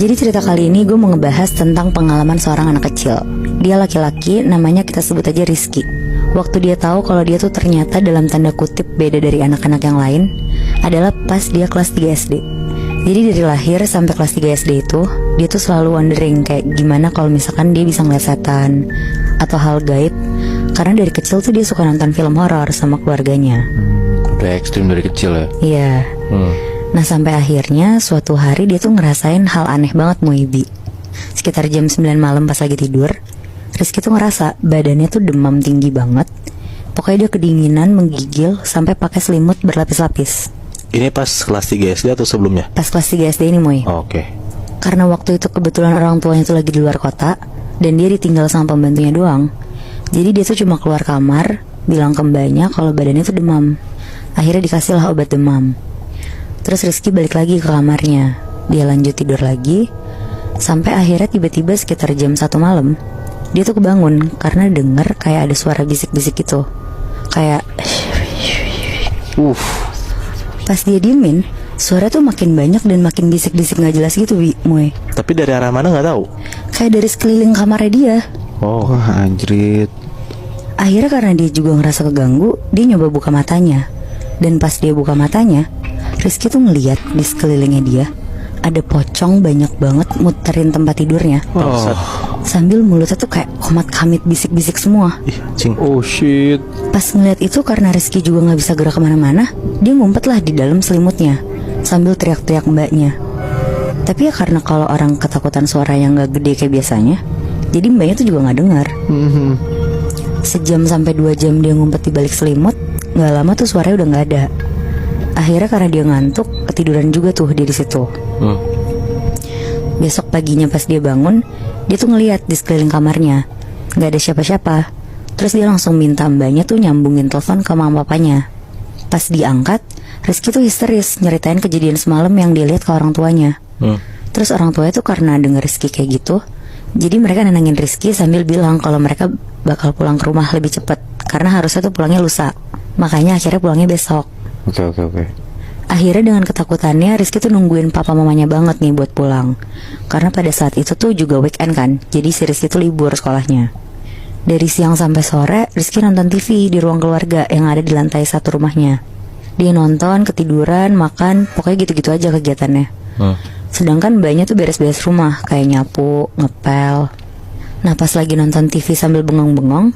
Jadi cerita kali ini gue mau ngebahas tentang pengalaman seorang anak kecil. Dia laki-laki, namanya kita sebut aja Rizky. Waktu dia tahu kalau dia tuh ternyata dalam tanda kutip beda dari anak-anak yang lain adalah pas dia kelas 3 SD. Jadi dari lahir sampai kelas 3 SD itu, dia tuh selalu wondering kayak gimana kalau misalkan dia bisa ngeliat setan atau hal gaib. Karena dari kecil tuh dia suka nonton film horor sama keluarganya. Udah ekstrim dari kecil ya? Iya. Nah sampai akhirnya suatu hari dia tuh ngerasain hal aneh banget Muibi. Sekitar jam 9 malam pas lagi tidur, Rizky tuh ngerasa badannya tuh demam tinggi banget. Pokoknya dia kedinginan, menggigil, sampai pakai selimut berlapis-lapis. Ini pas kelas 3 SD atau sebelumnya? Pas kelas 3 SD ini Moy. Oke. Karena waktu itu kebetulan orang tuanya tuh lagi di luar kota, dan dia ditinggal sama pembantunya doang. Jadi dia tuh cuma keluar kamar, bilang ke mbaknya kalau badannya tuh demam. Akhirnya dikasih lah obat demam. Terus Rizky balik lagi ke kamarnya. Dia lanjut tidur lagi. Sampai akhirnya tiba-tiba sekitar jam 1 malam dia tuh kebangun karena denger kayak ada suara bisik-bisik gitu. Kayak Pas dia diemin, suara tuh makin banyak dan makin bisik-bisik gak jelas gitu Moy. Tapi dari arah mana gak tahu? Kayak dari sekeliling kamarnya dia. Oh anjrit. Akhirnya karena dia juga ngerasa keganggu, dia nyoba buka matanya. Dan pas dia buka matanya, Rizky tuh ngeliat di sekelilingnya dia ada pocong banyak banget muterin tempat tidurnya. Sambil mulutnya tuh kayak komat kamit bisik-bisik semua. Ih cing. Oh shit. Pas ngeliat itu karena Rizky juga gak bisa gerak kemana-mana, dia ngumpet lah di dalam selimutnya sambil teriak-teriak mbaknya. Tapi ya karena kalau orang ketakutan suara yang gak gede kayak biasanya, jadi mbaknya tuh juga gak dengar. Sejam sampai 2 jam dia ngumpet di balik selimut, gak lama tuh suaranya udah gak ada. Akhirnya karena dia ngantuk, ketiduran juga tuh dia di situ. Besok paginya pas dia bangun, dia tuh ngeliat di sekeliling kamarnya gak ada siapa-siapa. Terus dia langsung minta mbaknya tuh nyambungin telepon ke mama papanya. Pas diangkat, Rizky tuh histeris nyeritain kejadian semalam yang dia lihat ke orang tuanya. Terus orang tuanya tuh karena denger Rizky kayak gitu, jadi mereka nenangin Rizky sambil bilang kalau mereka bakal pulang ke rumah lebih cepat karena harusnya tuh pulangnya lusa. Makanya akhirnya pulangnya besok. Oke. Akhirnya dengan ketakutannya Rizky tuh nungguin papa mamanya banget nih buat pulang. Karena pada saat itu tuh juga weekend kan, jadi si Rizky tuh libur sekolahnya. Dari siang sampai sore Rizky nonton TV di ruang keluarga yang ada di lantai 1 rumahnya. Dia nonton, ketiduran, makan, pokoknya gitu-gitu aja kegiatannya. Sedangkan mbaknya tuh beres-beres rumah, kayak nyapu, ngepel. Nah pas lagi nonton TV sambil bengong-bengong,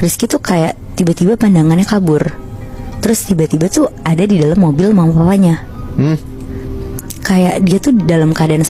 Rizky tuh kayak tiba-tiba pandangannya kabur. Terus tiba-tiba tuh ada di dalam mobil mama papanya. Kayak dia tuh dalam keadaan